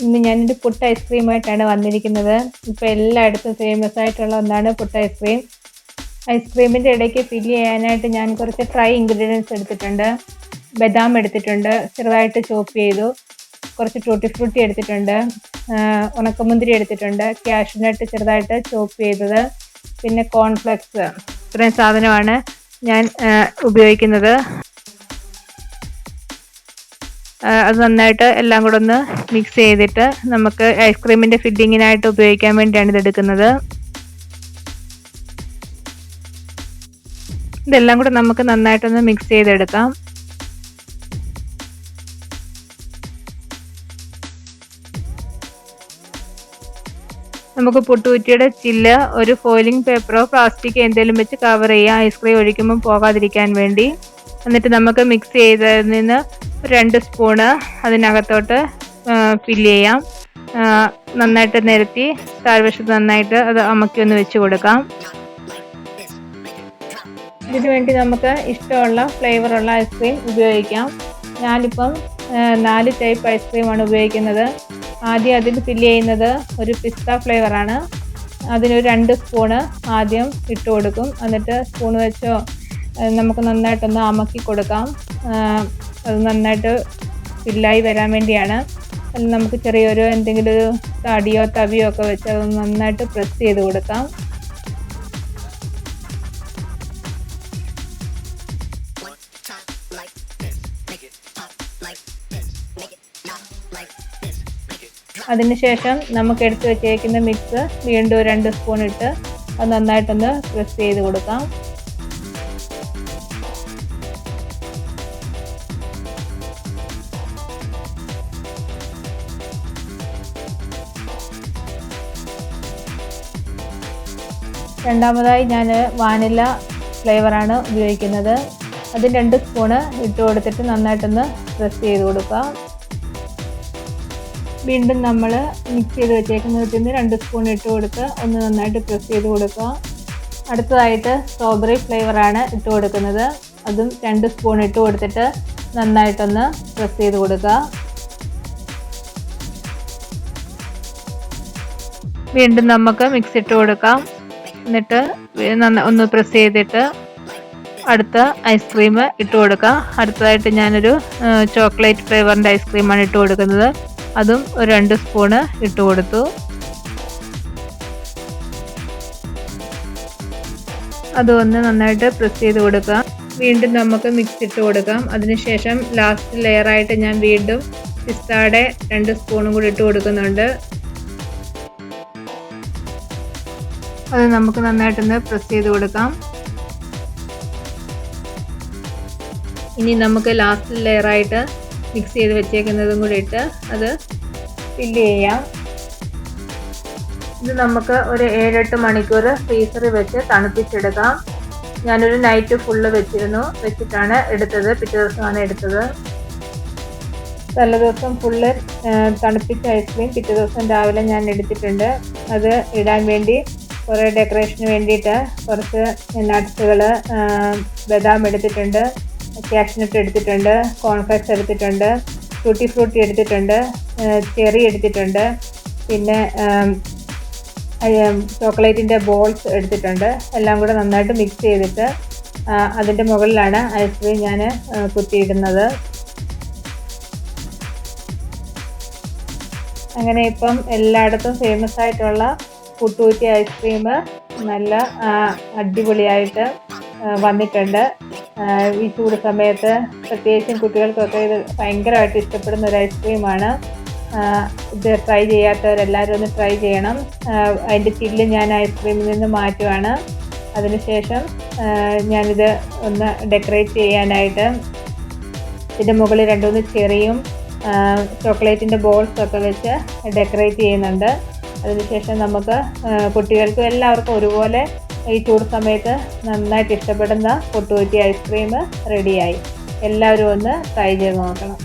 ഇന്ന് ഞാനൊരു പുട്ട് ഐസ്ക്രീമായിട്ടാണ് വന്നിരിക്കുന്നത്. ഇപ്പോൾ എല്ലായിടത്തും ഫേമസ് ആയിട്ടുള്ള ഒന്നാണ് പുട്ട് ഐസ്ക്രീം. ഐസ്ക്രീമിൻ്റെ ഇടയ്ക്ക് ഫില്ല് ചെയ്യാനായിട്ട് ഞാൻ കുറച്ച് ഡ്രൈ ഇൻഗ്രീഡിയൻസ് എടുത്തിട്ടുണ്ട്. ബദാം എടുത്തിട്ടുണ്ട്, ചെറുതായിട്ട് ചോപ്പ് ചെയ്തു. കുറച്ച് ടൂട്ടി ഫ്രൂട്ടി എടുത്തിട്ടുണ്ട്, ഉണക്കമുന്തിരി എടുത്തിട്ടുണ്ട്, കാഷ്യൂനട്ട് ചെറുതായിട്ട് ചോപ്പ് ചെയ്തത്, പിന്നെ കോൺഫ്ലെക്സ്. ഇത്രയും സാധനമാണ് ഞാൻ ഉപയോഗിക്കുന്നത്. അത് നന്നായിട്ട് എല്ലാം കൂടെ ഒന്ന് മിക്സ് ചെയ്തിട്ട് നമുക്ക് ഐസ്ക്രീമിൻ്റെ ഫില്ലിങ്ങിനായിട്ട് ഉപയോഗിക്കാൻ വേണ്ടിയാണ് ഇതെടുക്കുന്നത്. ഇതെല്ലാം കൂടെ നമുക്ക് നന്നായിട്ടൊന്ന് മിക്സ് ചെയ്തെടുക്കാം. നമുക്ക് പുട്ടുകുറ്റിയുടെ ചില്ല് ഒരു ഫോയിലിംഗ് പേപ്പറോ പ്ലാസ്റ്റിക് എന്തെങ്കിലും വെച്ച് കവർ ചെയ്യാം, ഐസ്ക്രീം ഒഴിക്കുമ്പോൾ പോകാതിരിക്കാൻ വേണ്ടി. എന്നിട്ട് നമുക്ക് മിക്സ് ചെയ്തതിൽ നിന്ന് 2 സ്പൂണ് അതിനകത്തോട്ട് ഫില്ല് ചെയ്യാം. നന്നായിട്ട് നിരത്തി താഴ്വശത്ത് നന്നായിട്ട് അത് അമക്കി ഒന്ന് വെച്ച് കൊടുക്കാം. ഇതിനു വേണ്ടി നമുക്ക് ഇഷ്ടമുള്ള ഫ്ലേവറുള്ള ഐസ്ക്രീം ഉപയോഗിക്കാം. ഞാനിപ്പം 4 ടൈപ്പ് ഐസ്ക്രീമാണ് ഉപയോഗിക്കുന്നത്. ആദ്യം അതിൽ ഫില്ല് ചെയ്യുന്നത് ഒരു പിസ്ത ഫ്ലേവറാണ്. അതിനൊരു 2 സ്പൂണ് ആദ്യം ഇട്ട് കൊടുക്കും. എന്നിട്ട് സ്പൂൺ വെച്ചോ നമുക്ക് നന്നായിട്ടൊന്ന് അമക്കി കൊടുക്കാം. അത് നന്നായിട്ട് ഫില്ലായി വരാൻ വേണ്ടിയാണ്. അതിൽ നമുക്ക് ചെറിയൊരു എന്തെങ്കിലും ഒരു തടിയോ തവിയോ ഒക്കെ വെച്ച് അത് നന്നായിട്ട് പ്രസ് ചെയ്ത് കൊടുക്കാം. അതിനുശേഷം നമുക്ക് എടുത്ത് വെച്ചേക്കുന്ന മിക്സ് വീണ്ടും 2 സ്പൂൺ ഇട്ട് അത് നന്നായിട്ടൊന്ന് പ്രസ് ചെയ്ത് കൊടുക്കാം. രണ്ടാമതായി ഞാൻ വാനില ഫ്ലേവറാണ് ഉപയോഗിക്കുന്നത്. അത് 2 സ്പൂണ് ഇട്ട് കൊടുത്തിട്ട് നന്നായിട്ടൊന്ന് പ്രസ് ചെയ്ത് കൊടുക്കുക. വീണ്ടും നമ്മൾ മിക്സ് ചെയ്ത് വെച്ചേക്കുന്നതിൽ നിന്ന് 2 സ്പൂൺ ഇട്ട് കൊടുത്ത് ഒന്ന് നന്നായിട്ട് പ്രസ് ചെയ്ത് കൊടുക്കുക. അടുത്തതായിട്ട് സ്ട്രോബെറി ഫ്ലേവറാണ് ഇട്ട് കൊടുക്കുന്നത്. അതും 2 സ്പൂൺ ഇട്ട് കൊടുത്തിട്ട് നന്നായിട്ടൊന്ന് പ്രസ് ചെയ്ത് കൊടുക്കുക. വീണ്ടും നമുക്ക് മിക്സ് ഇട്ട് കൊടുക്കാം. എന്നിട്ട് ഒന്ന് പ്രസ് ചെയ്തിട്ട് അടുത്ത ഐസ്ക്രീം ഇട്ട് കൊടുക്കാം. അടുത്തതായിട്ട് ഞാനൊരു ചോക്ലേറ്റ് ഫ്ലേവറിൻ്റെ ഐസ്ക്രീമാണ് ഇട്ട് കൊടുക്കുന്നത്. അതും ഒരു 2 സ്പൂണ് ഇട്ട് കൊടുത്തു. അതൊന്ന് നന്നായിട്ട് പ്രസ് ചെയ്ത് കൊടുക്കാം. വീണ്ടും നമുക്ക് മിക്സ് ഇട്ട് കൊടുക്കാം. അതിനുശേഷം ലാസ്റ്റ് ലെയറായിട്ട് ഞാൻ വീണ്ടും പിസ്തയുടെ 2 സ്പൂണും കൂടി ഇട്ട് കൊടുക്കുന്നുണ്ട്. അത് നമുക്ക് നന്നായിട്ടൊന്ന് പ്രസ് ചെയ്ത് കൊടുക്കാം. ഇനി നമുക്ക് ലാസ്റ്റ് ലെയറായിട്ട് മിക്സ് ചെയ്ത് വെച്ചേക്കുന്നതും കൂടി ഇട്ട് അത് ഫില്ല് ചെയ്യാം. ഇത് നമുക്ക് ഒരു 7-8 മണിക്കൂർ ഫ്രീസറിൽ വെച്ച് തണുപ്പിച്ചെടുക്കാം. ഞാനൊരു നൈറ്റ് ഫുള്ള് വെച്ചിട്ടാണ് എടുത്തത്. പിറ്റേ ദിവസമാണ് എടുത്തത്. തലേദിവസം ഫുള്ള് തണുപ്പിച്ച ഐസ്ക്രീം പിറ്റേ ദിവസം രാവിലെ ഞാൻ എടുത്തിട്ടുണ്ട്. അത് ഇടാൻ വേണ്ടി കുറേ ഡെക്കറേഷന് വേണ്ടിയിട്ട് കുറച്ച് നട്ട്സുകൾ, ബദാം എടുത്തിട്ടുണ്ട്, കാഷ്യൂനട്ട് എടുത്തിട്ടുണ്ട്, കോൺഫ്ലെക്സ് എടുത്തിട്ടുണ്ട്, ടൂട്ടി ഫ്രൂട്ടി എടുത്തിട്ടുണ്ട്, ചെറി എടുത്തിട്ടുണ്ട്, പിന്നെ ചോക്ലേറ്റിൻ്റെ ബോൾസ് എടുത്തിട്ടുണ്ട്. എല്ലാം കൂടെ നന്നായിട്ട് മിക്സ് ചെയ്തിട്ട് അതിൻ്റെ മുകളിലാണ് ഐസ്ക്രീം ഞാൻ കുത്തിയിടുന്നത്. അങ്ങനെ ഇപ്പം എല്ലായിടത്തും ഫേമസ് ആയിട്ടുള്ള പുട്ടുകുറ്റി ഐസ്ക്രീം നല്ല അടിപൊളിയായിട്ട് വന്നിട്ടുണ്ട്. ഈ ചൂട് സമയത്ത് പ്രത്യേകിച്ചും കുട്ടികൾക്കൊക്കെ ഇത് ഭയങ്കരമായിട്ട് ഇഷ്ടപ്പെടുന്ന ഒരു ഐസ്ക്രീമാണ്. ഇത് ട്രൈ ചെയ്യാത്തവരെല്ലാവരും ഒന്ന് ട്രൈ ചെയ്യണം. അതിൻ്റെ ചില്ല് ഞാൻ ഐസ്ക്രീമിൽ നിന്ന് മാറ്റുവാണ്. അതിനുശേഷം ഞാനിത് ഒന്ന് ഡെക്കറേറ്റ് ചെയ്യാനായിട്ട് ഇതിൻ്റെ മുകളിൽ 2-3 ചെറിയും ചോക്ലേറ്റിൻ്റെ ബോൾസൊക്കെ വെച്ച് ഡെക്കറേറ്റ് ചെയ്യുന്നുണ്ട്. അതിനുശേഷം നമുക്ക് കുട്ടികൾക്കും എല്ലാവർക്കും ഒരുപോലെ ഈ ചൂട് സമയത്ത് നന്നായിട്ട് ഇഷ്ടപ്പെടുന്ന പുട്ടുകുറ്റി ഐസ്ക്രീം റെഡിയായി. എല്ലാവരും ഒന്ന് ട്രൈ ചെയ്ത് നോക്കണം.